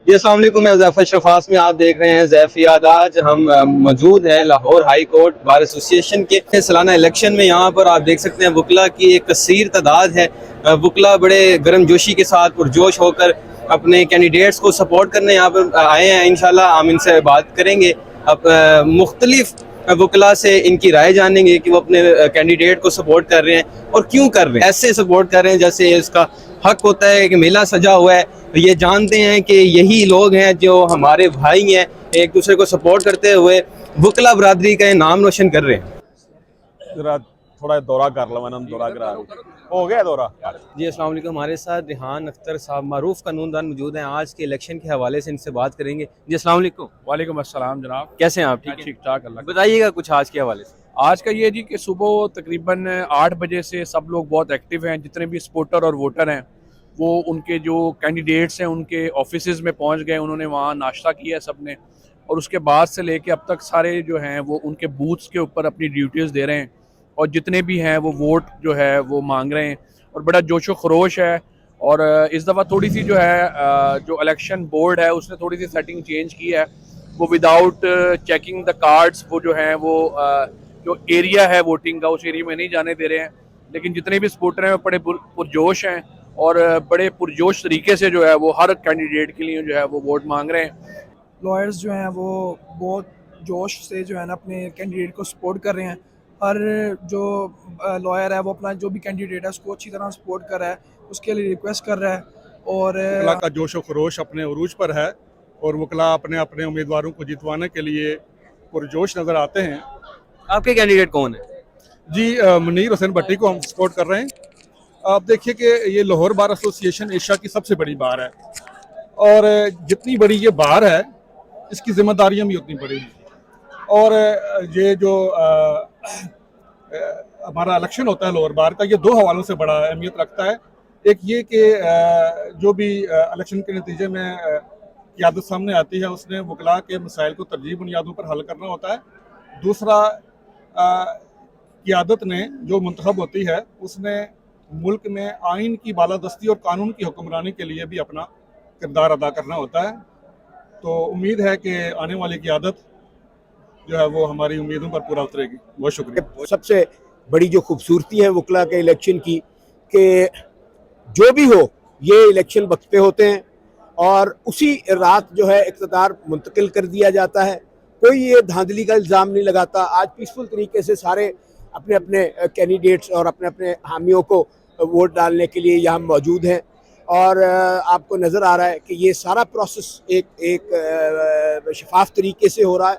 जी अस्सलाम वालेकुम, मैं ज़फ़र शफ़ास में आप देख रहे हैं ज़ैफ़ियात। आज हम मौजूद हैं Lahore high court bar association के सालाना इलेक्शन में। यहाँ पर आप देख सकते हैं वकला की एक कसीर तादाद है। वकला बड़े गर्मजोशी के साथ पुरजोश होकर अपने कैंडिडेट्स को सपोर्ट करने यहाँ पर आए हैं। इंशाल्लाह हम इनसे बात करेंगे, अब मुख्तलिफ वकला से इनकी राय जानेंगे कि वो अपने कैंडिडेट को सपोर्ट कर रहे हैं और क्यों कर रहे हैं। ऐसे सपोर्ट कर रहे हैं जैसे इसका हक होता है कि मेला सजा हुआ है। ये जानते हैं कि यही लोग हैं जो हमारे भाई हैं, एक दूसरे को सपोर्ट करते हुए वकला बरादरी का नाम रोशन कर रहे हैं। जरा थोड़ा दौरा कर लो, मैंने दौरा करा हो गया दौरा। जी अस्सलाम वालेकुम, हमारे साथ रिहान अख्तर साहब मारूफ कानूनदान मौजूद हैं। आज के इलेक्शन के हवाले से इनसे बात करेंगे। जी अस्सलाम वालेकुम। वालेकुम अस्सलाम जनाब, कैसे हैं आप? ठीक ठीक ठाक अल्लाह। बताइएगा कुछ आज के हवाले से। आज का ये जी कि सुबह तकरीबन 8 बजे से सब लोग बहुत एक्टिव हैं। जितने भी सपोर्टर और वोटर हैं वो उनके जो कैंडिडेट्स हैं उनके ऑफिसेज में पहुंच गए। उन्होंने वहाँ नाश्ता किया है सब ने, और उसके बाद से लेके अब तक सारे जो हैं वो उनके बूथ्स के ऊपर अपनी ड्यूटीज़ दे रहे हैं, और जितने भी हैं वो वोट जो है वो मांग रहे हैं, और बड़ा जोशो खरोश है। और इस दफ़ा थोड़ी सी जो है जो इलेक्शन बोर्ड है उसने थोड़ी सी सेटिंग चेंज की है। वो विदाउट चेकिंग द कार्ड्स वो जो है वो जो एरिया है वोटिंग का उस एरिया में नहीं जाने दे रहे हैं। लेकिन जितने भी सपोर्टर हैं वो बड़े पुरजोश हैं, और बड़े पुरजोश तरीके से जो है वो हर कैंडिडेट के लिए जो है वो वोट मांग रहे हैं। लॉयर्स जो हैं वो बहुत जोश से जो है ना अपने कैंडिडेट को सपोर्ट कर रहे हैं। हर जो लॉयर है वो अपना जो भी कैंडिडेट है उसको अच्छी तरह सपोर्ट कर रहा है, उसके लिए रिक्वेस्ट कर रहा है। और वकला का जोश व खरोश अपने उरूज पर है, और वकला अपने अपने उम्मीदवारों को जितवाने के लिए पुरजोश नज़र आते हैं। आपके कैंडिडेट कौन है? जी मुनीर हुसैन भट्टी को हम सपोर्ट कर रहे हैं। आप देखिए कि ये लाहौर बार एसोसिएशन एशिया की सबसे बड़ी बार है, और जितनी बड़ी ये बार है इसकी जिम्मेदारियां भी उतनी बड़ी हैं। और ये जो हमारा इलेक्शन होता है लाहौर बार का, ये दो हवालों से बड़ा अहमियत रखता है। एक ये कि जो भी इलेक्शन के नतीजे में क़यादत सामने आती है उसने वकला के मसाइल को तरजीह बुनियादों पर हल करना होता है। दूसरा, क़यादत ने जो मुंतखब होती है उसने मुल्क में आइन की बालादस्ती और कानून की हुक्मरानी के लिए भी अपना किरदार अदा करना होता है। तो उम्मीद है कि आने वाली क़यादत जो है वो हमारी उम्मीदों पर पूरा उतरेगी। बहुत शुक्रिया। सबसे बड़ी जो खूबसूरती है वकला के इलेक्शन की कि जो भी हो ये इलेक्शन वक्त पे होते हैं, और उसी रात जो है इक़्तिदार मुंतकिल कर दिया जाता है। कोई ये धांधली का इल्ज़ाम नहीं लगाता। आज पीसफुल तरीके से सारे अपने अपने कैंडिडेट्स और अपने अपने हामियों को वोट डालने के लिए यहाँ मौजूद हैं, और आपको नज़र आ रहा है कि ये सारा प्रोसेस एक शफाफ तरीके से हो रहा है।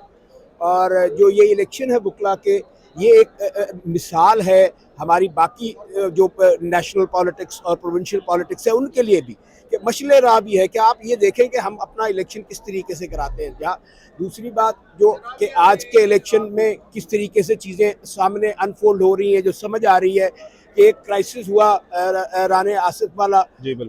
और जो ये इलेक्शन है वकला के, ये एक मिसाल है हमारी बाकी जो नेशनल पॉलिटिक्स और प्रोविंशियल पॉलिटिक्स है उनके लिए भी, कि मशले राह भी है कि आप ये देखें कि हम अपना इलेक्शन किस तरीके से कराते हैं। या दूसरी बात जो कि आज के इलेक्शन में किस तरीके से चीज़ें सामने अनफोल्ड हो रही हैं, जो समझ आ रही है कि एक क्राइसिस हुआ राने आसिफ वाला,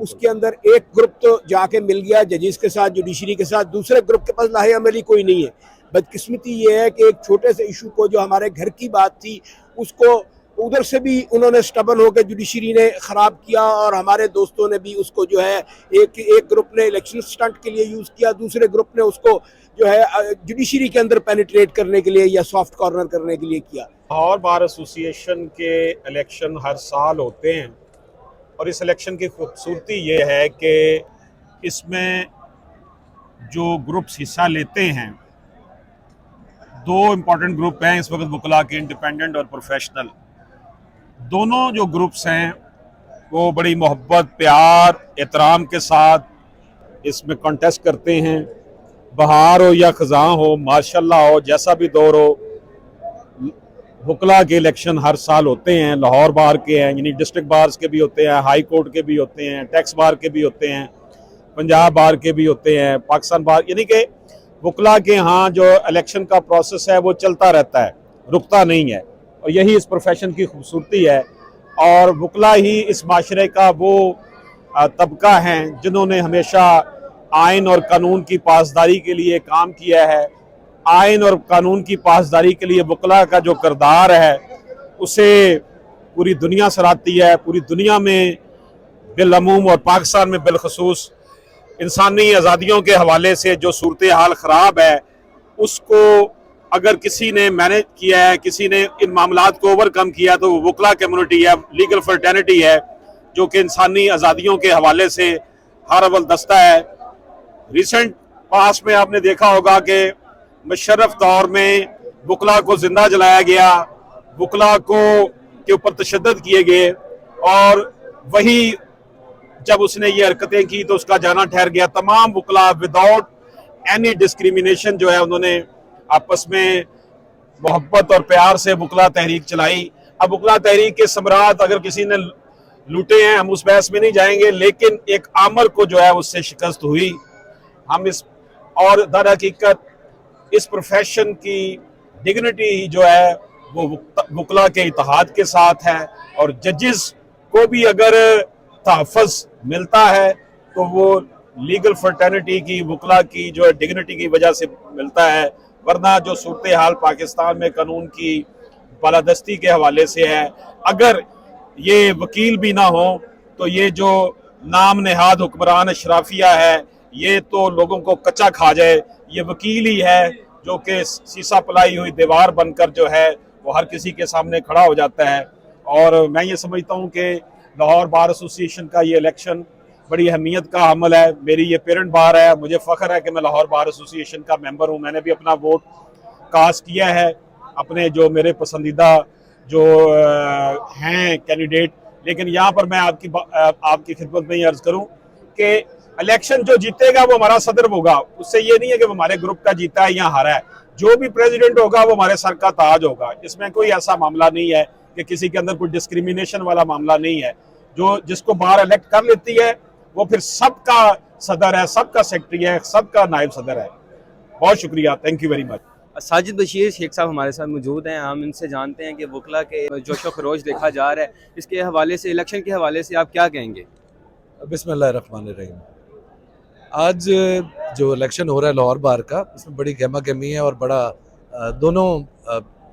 उसके अंदर एक ग्रुप तो जाके मिल गया जजेस के साथ, जुडिशरी के साथ, दूसरे ग्रुप के पास लाहे अमली कोई नहीं है। बदकिस्मती ये है कि एक छोटे से इशू को जो हमारे घर की बात थी उसको उधर से भी उन्होंने स्टबन होकर जुडिशरी ने ख़राब किया, और हमारे दोस्तों ने भी उसको जो है एक ग्रुप ने इलेक्शन स्टंट के लिए यूज़ किया, दूसरे ग्रुप ने उसको जो है जुडिशरी के अंदर पेनिट्रेट करने के लिए या सॉफ्ट कॉर्नर करने के लिए किया। लाहौर बार एसोसिएशन के इलेक्शन हर साल होते हैं, और इस इलेक्शन की खूबसूरती ये है कि इसमें जो ग्रुप्स हिस्सा लेते हैं, दो इम्पॉर्टेंट ग्रुप हैं इस वक्त वकला के, इंडिपेंडेंट और प्रोफेशनल। दोनों जो ग्रुप्स हैं वो बड़ी मोहब्बत, प्यार, एहतराम के साथ इसमें कॉन्टेस्ट करते हैं। बहार हो या ख़ज़ां हो, माशाल्लाह हो, जैसा भी दौर हो, वकला के इलेक्शन हर साल होते हैं। लाहौर बार के हैं, यानी डिस्ट्रिक्ट बार्स के भी होते हैं, हाई कोर्ट के भी होते हैं, टैक्स बार के भी होते हैं, पंजाब बार के भी होते हैं, पाकिस्तान बार, यानी कि वकला के यहाँ जो इलेक्शन का प्रोसेस है वो चलता रहता है, रुकता नहीं है। और यही इस प्रोफेशन की खूबसूरती है। और वकला ही इस माशरे का वो तबका हैं जिन्होंने हमेशा आइन और कानून की पासदारी के लिए काम किया है। आइन और कानून की पासदारी के लिए वकला का जो किरदार है उसे पूरी दुनिया सराहती है। पूरी दुनिया में बिलअमूम और पाकिस्तान में बिलखसूस इंसानी आज़ादियों के हवाले से जो सूरत हाल ख़राब है उसको अगर किसी ने मैनेज किया है, किसी ने इन मामलात को ओवरकम किया, तो वो वकला कम्युनिटी है, लीगल फर्टर्निटी है, जो कि इंसानी आज़ादियों के हवाले से हर अव्वल दस्ता है। रिसेंट पास में आपने देखा होगा कि मुशर्रफ दौर में वकला को जिंदा जलाया गया, वकला को के ऊपर तशद्दुद किए गए, और वही जब उसने ये हरकतें की तो उसका जाना ठहर गया। तमाम वकला विदाउट एनी डिस्क्रिमिनेशन जो है उन्होंने आपस में मोहब्बत और प्यार से वकला तहरीक चलाई। अब वकला तहरीक के समरात अगर किसी ने लूटे हैं, हम उस बहस में नहीं जाएंगे, लेकिन एक आमर को जो है उससे शिकस्त हुई। हम इस और दर हकीकत इस प्रोफेशन की डिग्निटी जो है वो वकला के इत्तेहाद के साथ है, और जजेस को भी अगर तहफ़्फ़ुज़ मिलता है तो वो लीगल फर्टर्निटी की, वकला की जो डिग्निटी की वजह से मिलता है। वरना जो सूरत हाल पाकिस्तान में कानून की बालादस्ती के हवाले से है, अगर ये वकील भी ना हो तो ये जो नाम नेहाद हुक्मरान अशराफिया है ये तो लोगों को कच्चा खा जाए। ये वकील ही है जो कि सीसा पलाई हुई दीवार बनकर जो है वो हर किसी के सामने खड़ा हो जाता है। और मैं ये समझता हूँ कि लाहौर बार एसोसिएशन का ये इलेक्शन बड़ी अहमियत का अमल है। मेरी ये पेरेंट बार है, मुझे फ़ख्र है कि मैं लाहौर बार एसोसिएशन का मेंबर हूँ। मैंने भी अपना वोट कास्ट किया है अपने जो मेरे पसंदीदा जो हैं कैंडिडेट। लेकिन यहाँ पर मैं आपकी खिदमत में ये अर्ज़ करूँ कि इलेक्शन जो जीतेगा वो हमारा सदर होगा। उससे ये नहीं है कि वो हमारे ग्रुप का जीता है या हारा है। जो भी प्रेसिडेंट होगा वो हमारे सर का ताज होगा। इसमें कोई ऐसा मामला नहीं है कि किसी के अंदर कोई डिस्क्रिमिनेशन वाला मामला नहीं है। जो जिसको बाहर इलेक्ट कर लेती है वो फिर सबका सदर है, सबका सेक्रेटरी है, सबका नायब सदर है। बहुत शुक्रिया, thank you very much. Sajid Bashir Sheikh sahab हमारे साथ मौजूद हैं। हम इनसे जानते हैं कि वकला के जोशो खरोश देखा जा रहा है, इसके हवाले से, इलेक्शन के हवाले से आप क्या कहेंगे? बिस्मिल्लाहिर्रहमानिर्रहीम। आज जो इलेक्शन हो रहा है लाहौर बार का, इसमें बड़ी गहमा गहमी है और बड़ा दोनों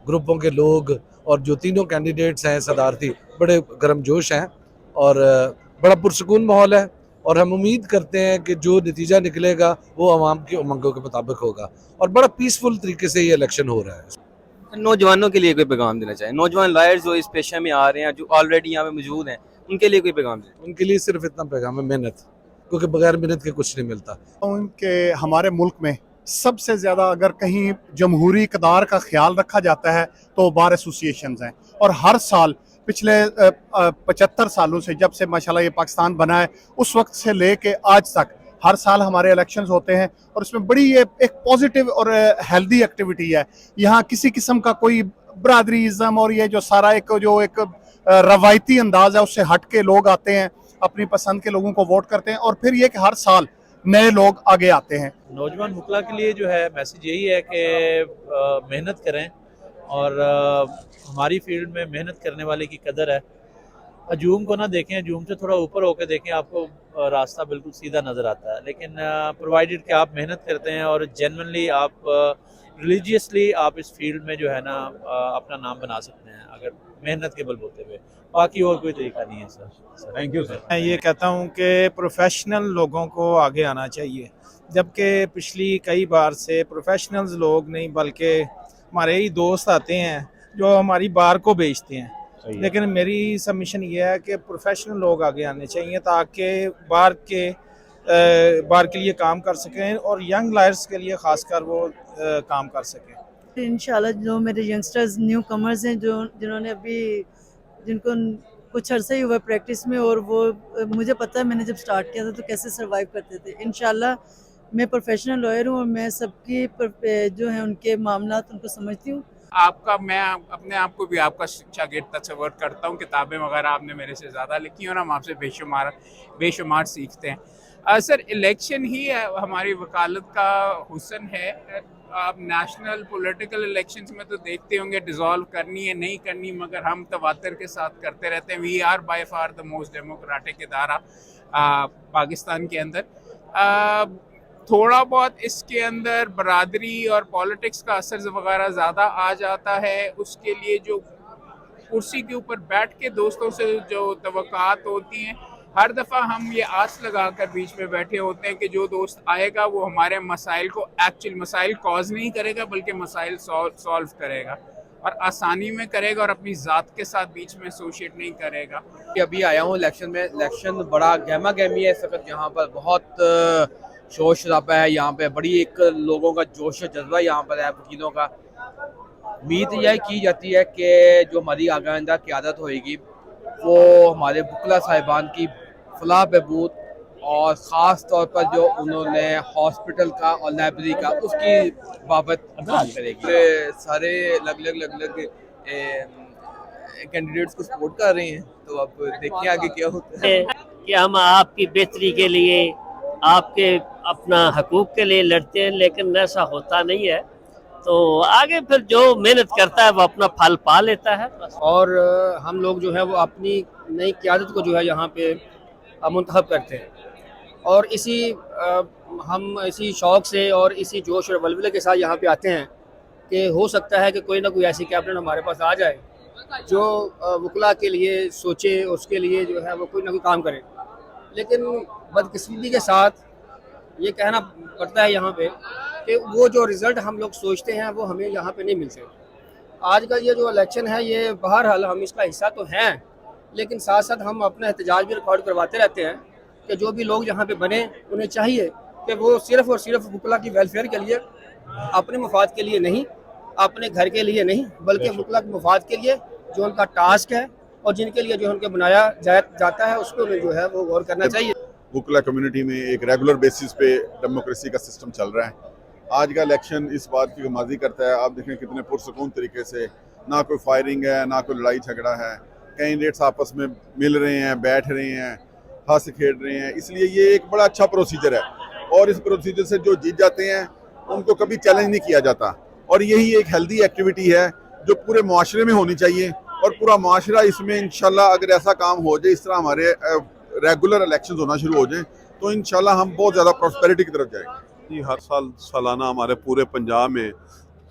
ग्रुपों के लोग और जो तीनों कैंडिडेट्स हैं सदारती बड़े गर्मजोश हैं और बड़ा पुरसकून माहौल है। और हम उम्मीद करते हैं कि जो नतीजा निकलेगा वो आवाम की उमंगों के मुताबिक होगा और बड़ा पीसफुल तरीके से ये इलेक्शन हो रहा है। नौजवानों के लिए कोई पैगाम देना चाहिए? नौजवान लॉयर्स जो इस पेशे में आ रहे हैं, जो ऑलरेडी यहाँ पे मौजूद हैं, उनके लिए कोई पैगाम दें? उनके लिए सिर्फ इतना पैगाम है, मेहनत, क्योंकि बगैर मेहनत के कुछ नहीं मिलता। उनके हमारे मुल्क में सबसे ज़्यादा अगर कहीं जमहूरी इक़्तिदार का ख्याल रखा जाता है तो बार एसोसिएशंस हैं। और हर साल पिछले 75 सालों से, जब से माशाल्लाह ये पाकिस्तान बना है, उस वक्त से लेके आज तक हर साल हमारे इलेक्शंस होते हैं और इसमें बड़ी ये एक पॉजिटिव और हेल्दी एक्टिविटी है। यहाँ किसी किस्म का कोई बरादरीज़म और ये जो सारा एक रवायती अंदाज है उससे हट के लोग आते हैं, अपनी पसंद के लोगों को वोट करते हैं और फिर ये कि हर साल नए लोग आगे आते हैं। नौजवान वकला के लिए जो है मैसेज यही है कि मेहनत करें और हमारी फील्ड में मेहनत करने वाले की कदर है। हजूम को ना देखें, हजूम से थोड़ा ऊपर होकर देखें, आपको रास्ता बिल्कुल सीधा नज़र आता है। लेकिन प्रोवाइडेड कि आप मेहनत करते हैं और जेन्युइनली आप रिलीजियसली आप इस फील्ड में जो है ना अपना नाम बना सकते हैं, अगर मेहनत के बलबूते पे। बाकी और कोई तरीका नहीं है सर। Thank you sir. मैं ये कहता हूँ कि प्रोफेशनल लोगों को आगे आना चाहिए, जबकि पिछली कई बार से प्रोफेशनल्स लोग नहीं बल्कि हमारे ही दोस्त आते हैं जो हमारी बार को बेचते हैं। लेकिन मेरी सबमिशन ये है कि प्रोफेशनल लोग आगे आने चाहिए ताकि बार के लिए काम कर सकें और यंग लायर्स के लिए ख़ासकर वो काम कर सकें। इंशाल्लाह जो मेरे यंगस्टर्स न्यू कमर्स हैं जिन्होंने अभी जिनको कुछ अर्सा ही हुआ प्रैक्टिस में, और वो मुझे पता है मैंने जब स्टार्ट किया था तो कैसे सर्वाइव करते थे। इंशाल्लाह मैं प्रोफेशनल लॉयर हूँ और मैं सबकी जो है उनके मामलात उनको समझती हूँ। मैं अपने आप को भी आपका शागिर्द तस्वर करता हूँ। किताबें वगैरह आपने मेरे से ज़्यादा लिखी हैं और हम आपसे बेशुमार सीखते हैं। सर, इलेक्शन ही हमारी वकालत का हुस्न है। आप नेशनल पॉलिटिकल इलेक्शंस में तो देखते होंगे डिज़ोल्व करनी है नहीं करनी, मगर हम तवातर के साथ करते रहते हैं। We are by far the most democratic इदारा पाकिस्तान के अंदर। थोड़ा बहुत इसके अंदर बरादरी और पॉलिटिक्स का असर वगैरह ज़्यादा आ जाता है। उसके लिए जो कुर्सी के ऊपर बैठ के दोस्तों से जो तवक्कात होती हैं हर दफ़ा हम ये आस लगा कर बीच में बैठे होते हैं कि जो दोस्त आएगा वो हमारे मसाइल को, एक्चुअल मसाइल कॉज नहीं करेगा बल्कि मसाइल सॉल्व करेगा और आसानी में करेगा और अपनी ज़ात के साथ बीच में एसोशिएट नहीं करेगा। अभी आया हूँ इलेक्शन में, इलेक्शन बड़ा गहमा गहमी है इस वक्त, यहाँ पर बहुत शोर शराबा है, यहाँ पे बड़ी एक लोगों का जोश जज्बा यहाँ पर है वकीलों का। उम्मीद यह की जाती है कि जो हमारी आगाइंदा क़यादत होएगी वो हमारे वकला साहिबान की फलाह बहबूद और ख़ास तौर पर जो उन्होंने हॉस्पिटल का और लाइब्रेरी का उसकी बाबत बात करेगी। सारे अलग अलग कैंडिडेट्स को सपोर्ट कर रहे हैं, तो अब देखिए आगे क्या होता है। कि हम आपकी बेहतरी के लिए, आपके अपना हकूक़ के लिए लड़ते हैं, लेकिन ऐसा होता नहीं है। तो आगे फिर जो मेहनत करता है वो अपना फल पा लेता है। और हम लोग जो है वो अपनी नई क़यादत को जो है यहाँ पे मुंतखब करते हैं और हम इसी शौक़ से और इसी जोश और वल्वले के साथ यहाँ पे आते हैं कि हो सकता है कि कोई ना कोई ऐसी कैबिनेट हमारे पास आ जाए जो वकला के लिए सोचे, उसके लिए जो है वो कोई ना कोई काम करे। लेकिन बदकिस्मती के साथ ये कहना पड़ता है यहाँ पे कि वो जो रिज़ल्ट हम लोग सोचते हैं वो हमें यहाँ पे नहीं मिलते। आज का ये जो इलेक्शन है ये बहरहाल हम इसका हिस्सा तो हैं, लेकिन साथ साथ हम अपना एहतजाज भी रिकॉर्ड करवाते रहते हैं कि जो भी लोग यहाँ पे बने उन्हें चाहिए कि वो सिर्फ़ और सिर्फ वकला की वेलफेयर के लिए, अपने मफाद के लिए नहीं, अपने घर के लिए नहीं, बल्कि वकला के मफाद के लिए जो उनका टास्क है और जिनके लिए जो उनको बनाया जाता है उसको जो है वो गौर करना चाहिए। वकला कम्युनिटी में एक रेगुलर बेसिस पे डेमोक्रेसी का सिस्टम चल रहा है। आज का इलेक्शन इस बात की गमाजी करता है। आप देखें कितने पुरसकून तरीके से, ना कोई फायरिंग है, ना कोई लड़ाई झगड़ा है, कैंडिडेट्स आपस में मिल रहे हैं, बैठ रहे हैं, हंस खेल रहे हैं। इसलिए ये एक बड़ा अच्छा प्रोसीजर है और इस प्रोसीजर से जो जीत जाते हैं उनको कभी चैलेंज नहीं किया जाता और यही एक हेल्दी एक्टिविटी है जो पूरे मुआशरे में होनी चाहिए और पूरा मुआशरा इसमें इंशाल्लाह अगर ऐसा काम हो जाए, इस तरह हमारे रेगुलर इलेक्शंस होना शुरू हो जाए तो इंशाल्लाह हम बहुत ज़्यादा प्रॉस्पेरिटी की तरफ जाएंगे। जी, हर साल सालाना हमारे पूरे पंजाब में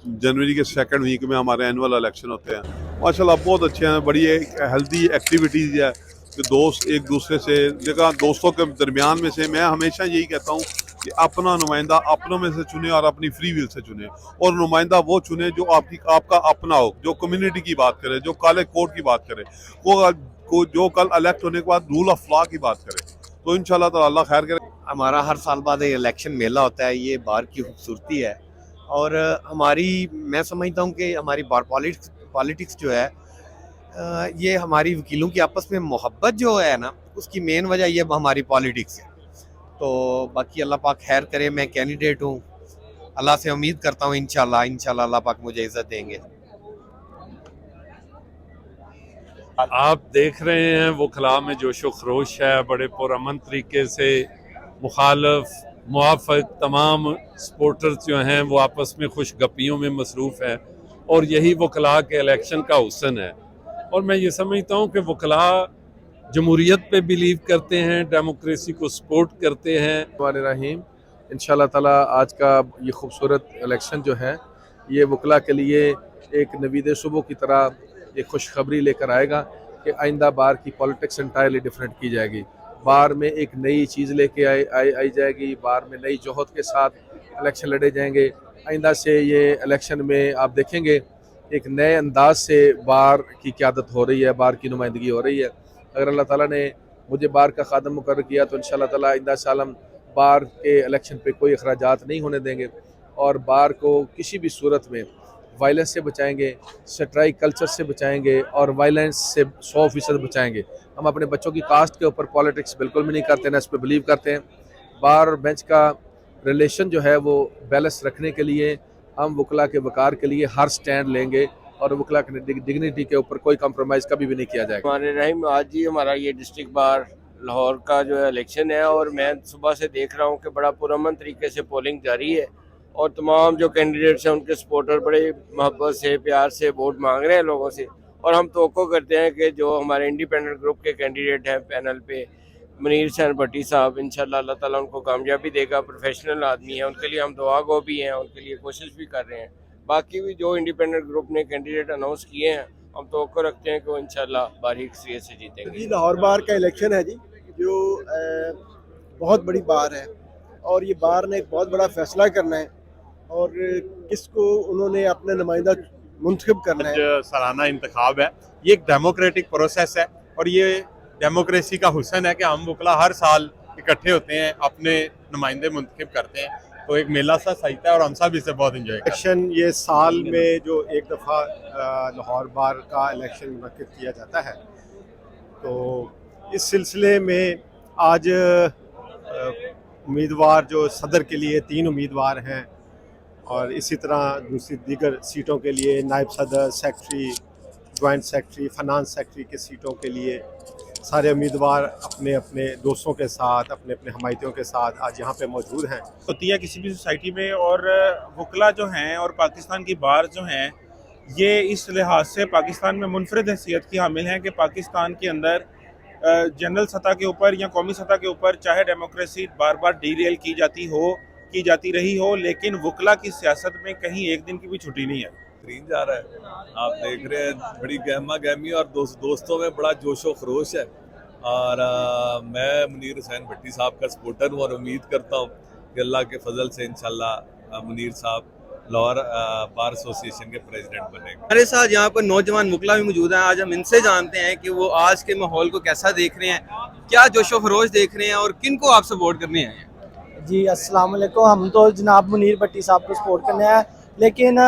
जनवरी के सेकंड वीक में हमारे एनुअल इलेक्शन होते हैं। माशाल्लाह बहुत अच्छे हैं, बड़ी एक हेल्दी एक्टिविटीज़ है कि दोस्त एक दूसरे से, जगह दोस्तों के दरमियान में से मैं हमेशा यही कहता हूँ कि अपना नुमाइंदा अपनों में से चुने और अपनी फ्री विल से चुने और नुमाइंदा वो चुने जो आपका अपना हो, जो कम्युनिटी की बात करे, जो काले कोड की बात करे, वो जो कल इलेक्ट होने के बाद रूल ऑफ लॉ की बात करे। तो इंशाल्लाह तो अल्लाह खैर करे। हमारा हर साल बाद इलेक्शन मेला होता है, ये बार की खूबसूरती है और मैं समझता हूँ कि हमारी बार पॉलिटिक्स जो है ये हमारी वकीलों की आपस में मोहब्बत जो है ना, उसकी मेन वजह ये हमारी पॉलिटिक्स है। तो बाकी अल्लाह पाक खैर करे। मैं कैंडिडेट हूँ, अल्लाह से उम्मीद करता हूँ इंशाल्लाह अल्लाह पाक मुझे इज़्ज़त देंगे। आप देख रहे हैं वकला में जोशो खरोश है, बड़े पुरअमन तरीके से मुखालफ मुआफ़िक तमाम सपोर्टर्स जो हैं वो आपस में खुश गपियों में मसरूफ़ है और यही वकला के इलेक्शन का हुस्न है। और मैं ये समझता हूँ कि वकला जमहूरियत पे बिलीव करते हैं, डेमोक्रेसी को सपोर्ट करते हैं। रहीम इंशाल्लाह ताला आज का ये खूबसूरत इलेक्शन जो है ये वकला के लिए एक नवीद सुबह की तरह एक खुशखबरी लेकर आएगा कि आइंदा बार की पॉलिटिक्स इंटायरली डिफरेंट की जाएगी। बार में एक नई चीज़ लेके आई जाएगी, बार में नई जोहत के साथ इलेक्शन लड़े जाएंगे। आइंदा से ये इलेक्शन में आप देखेंगे एक नए अंदाज से बार की क़यादत हो रही है, बार की नुमाइंदगी हो रही है। अगर अल्लाह ताला ने मुझे बार का खादम मुकर्रर किया तो इंशाल्लाह ताला आइंदा साल हम बार के इलेक्शन पे कोई अखराजात नहीं होने देंगे और बार को किसी भी सूरत में वायलेंस से बचाएंगे, स्ट्राइक कल्चर से बचाएंगे और वायलेंस से 100% बचाएंगे। हम अपने बच्चों की कास्ट के ऊपर पॉलिटिक्स बिल्कुल भी नहीं करते, ना इस पर बिलीव करते हैं। बार और बेंच का रिलेशन जो है वो बैलेंस रखने के लिए हम वकला के वकार के लिए हर स्टैंड लेंगे और वकला की डिग्निटी के ऊपर कोई कंप्रोमाइज़ कभी भी नहीं किया जाएगा। हमारे रहीम, आज ही हमारा ये डिस्ट्रिक्ट बार लाहौर का जो है इलेक्शन है और मैं सुबह से देख रहा हूँ कि बड़ा पुरअमन तरीके से पोलिंग जारी है और तमाम जो कैंडिडेट्स हैं उनके सपोर्टर बड़े मोहब्बत से, प्यार से वोट मांग रहे हैं लोगों से। और हम तवक्को करते हैं कि जो हमारे इंडिपेंडेंट ग्रुप के कैंडिडेट हैं पैनल पे, मुनीर हुसैन भट्टी साहब, इंशाल्लाह अल्लाह ताला उनको कामयाबी देगा। प्रोफेशनल आदमी है, उनके लिए हम दुआ गो भी हैं, उनके लिए कोशिश भी कर रहे हैं। बाकी भी जो इंडिपेंडेंट ग्रुप ने कैंडिडेट अनाउंस किए हैं हम तवक्को रखते हैं कि वो इंशाल्लाह बारीक से जीतेंगे। लाहौर बार का इलेक्शन है जी, जो बहुत बड़ी बार है और ये बार ने एक बहुत बड़ा फैसला करना है और किसको उन्होंने अपना नुमाइंदा मुंतखब करना है। सालाना इंतखाब है, ये एक डेमोक्रेटिक प्रोसेस है और ये डेमोक्रेसी का हुस्न है कि हम वकला हर साल इकट्ठे होते हैं, अपने नुमाइंदे मुंतखब करते हैं, तो एक मेला सा सजता है और हम सब इसे बहुत इंजॉय करते हैं। इलेक्शन ये साल में जो एक दफ़ा लाहौर बार का इलेक्शन मुनक्किद किया जाता है, तो इस सिलसिले में आज उम्मीदवार जो सदर के लिए 3 उम्मीदवार हैं और इसी तरह दूसरी दीगर सीटों के लिए नायब सदर, secretary, joint secretary, finance secretary की सीटों के लिए सारे उम्मीदवार अपने अपने दोस्तों के साथ, अपने अपने हमायतियों के साथ आज यहाँ पे मौजूद हैं। होती है किसी भी सोसाइटी में, और वकला जो हैं और पाकिस्तान की बार जो हैं, ये इस लिहाज से पाकिस्तान में मुनफरद हैसियत की हामिल हैं कि पाकिस्तान के अंदर जनरल सतह के ऊपर या कौमी सतह के ऊपर चाहे डेमोक्रेसी बार बार डीरेल की जाती रही हो, लेकिन वकला की सियासत में कहीं एक दिन की भी छुट्टी नहीं है। जा रहा है, आप देख रहे हैं, बड़ी गहमा गहमी और दोस्तों में बड़ा जोशो खरोश है। और मैं मुनीर हुसैन भट्टी साहब का सपोर्टर हूँ और उम्मीद करता हूँ कि अल्लाह के फजल से इंशाल्लाह मुनीर साहब लाहौर बार एसोसिएशन के प्रेसिडेंट बनेंगे। हमारे साथ यहाँ पर नौजवान वकला भी मौजूद हैं। आज हम इनसे जानते हैं कि वो आज के माहौल को कैसा देख रहे हैं, क्या जोशो खरोश देख रहे हैं और किन को आप सपोर्ट करने आए हैं। जी अस्सलाम वालेकुम। हम तो जनाब मुनीर भट्टी साहब को सपोर्ट करने आए, लेकिन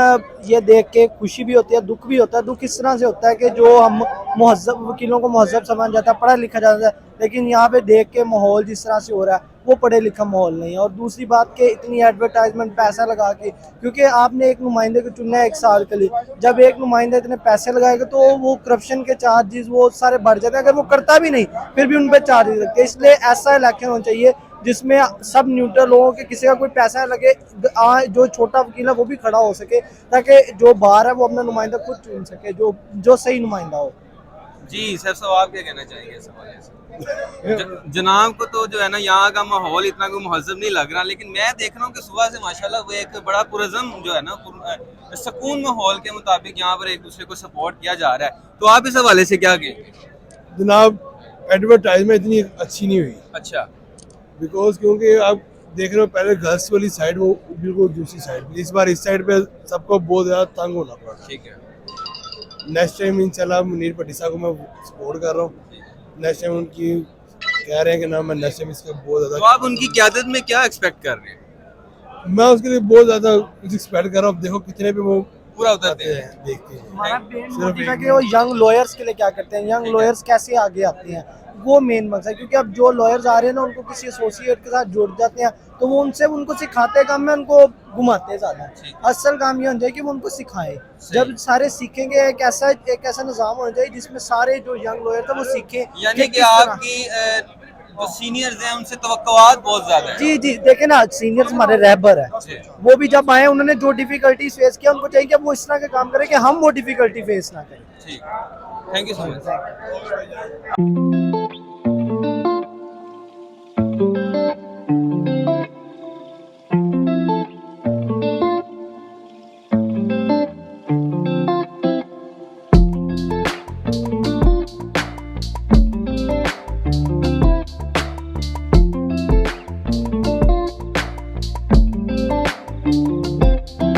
ये देख के खुशी भी होती है, दुख भी होता है। दुख इस तरह से होता है कि जो हम महज़ब वकीलों को महज़ब समझ जाता है, पढ़ा लिखा जाता है, लेकिन यहाँ पे देख के माहौल जिस तरह से हो रहा है वो पढ़े लिखा माहौल नहीं है। और दूसरी बात कि इतनी एडवर्टाइजमेंट पैसा लगा के, क्योंकि आपने एक नुमाइंदे को चुनना है 1 साल के लिए, जब एक नुमाइंदा इतने पैसे लगाएगा तो वो करप्शन के चार्जेस वो सारे बढ़ जाते हैं। अगर वो करता भी नहीं फिर भी उन पर चार्जेस लगते हैं। इसलिए ऐसा इलेक्शन होना चाहिए जिसमें सब न्यूट्रल हो, कि किसी का कोई पैसा लगे, जो छोटा वकील है वो भी खड़ा हो सके, ताकि जो बाहर है वो अपना नुमाइंदा खुद चुन सके, जो सही नुमाइंदा हो। जी सर साहब, आप क्या कहना चाहेंगे इस हवाले से। जनाब को तो जो है ना यहाँ का माहौल इतना कोई महज़ब नहीं लग रहा, लेकिन मैं देख रहा हूँ कि सुबह से माशाल्लाह वो एक बड़ा पुरज़म जो है ना सुकून माहौल के मुताबिक यहाँ पर एक दूसरे को सपोर्ट किया जा रहा है। तो आप इस हवाले से क्या कहेंगे। जनाब एडवर्टाइजमेंट इतनी अच्छी नहीं हुई। अच्छा, बिकॉज क्योंकि आप देख रहे हो पहले गर्ल्स वाली साइड वो बिल्कुल दूसरी साइड, इस बार इस साइड पे सबको बहुत ज़्यादा तंग होना पड़ा। ठीक है, नेक्स्ट टाइम इंशाल्लाह मुनीर भट्टी साहब को मैं सपोर्ट कर रहा हूँ। नेक्स्ट टाइम उनकी कह रहे हैं कि ना, मैं नेक्स्ट टाइम इसका बहुत ज़्यादा। तो आप उनकी क़यादत में क्या एक्सपेक्ट कर रहे हैं। मैं उसके लिए बहुत ज़्यादा कुछ एक्सपेक्ट कर रहा हूँ। देखो कितने पे वो पूरा उतरते हैं, देखते हैं। हमारा मेन मोटिव है कि वो यंग लॉयर्स के लिए क्या करते हैं, यंग लॉयर्स कैसे आगे आते हैं, वो मेन मकसद है। क्योंकि अब जो लॉयर्स आ रहे हैं ना, उनको किसी एसोसिएट के साथ जुड़ जाते हैं तो वो उनको सिखाते काम में उनको घुमाते हैं ज़्यादा। असल काम ये होना चाहिए कि वो उनको सिखाएं। जब सारे सीखेंगे एक ऐसा निज़ाम होना चाहिए जिसमें सारे जो यंग लॉयर थे वो सीखें। यानी कि आपकी जो सीनियर्स हैं उनसे तवक्कुआत बहुत ज्यादा है। जी देखे ना, सीनियर्स हमारे रहबर है, वो भी जब आए उन्होंने जो डिफिकल्टीज फेस किया, उनको चाहिए कि वो इस तरह के काम करें कि हम वो डिफिकल्टी फेस ना करें। ठीक, थैंक यू सो मच।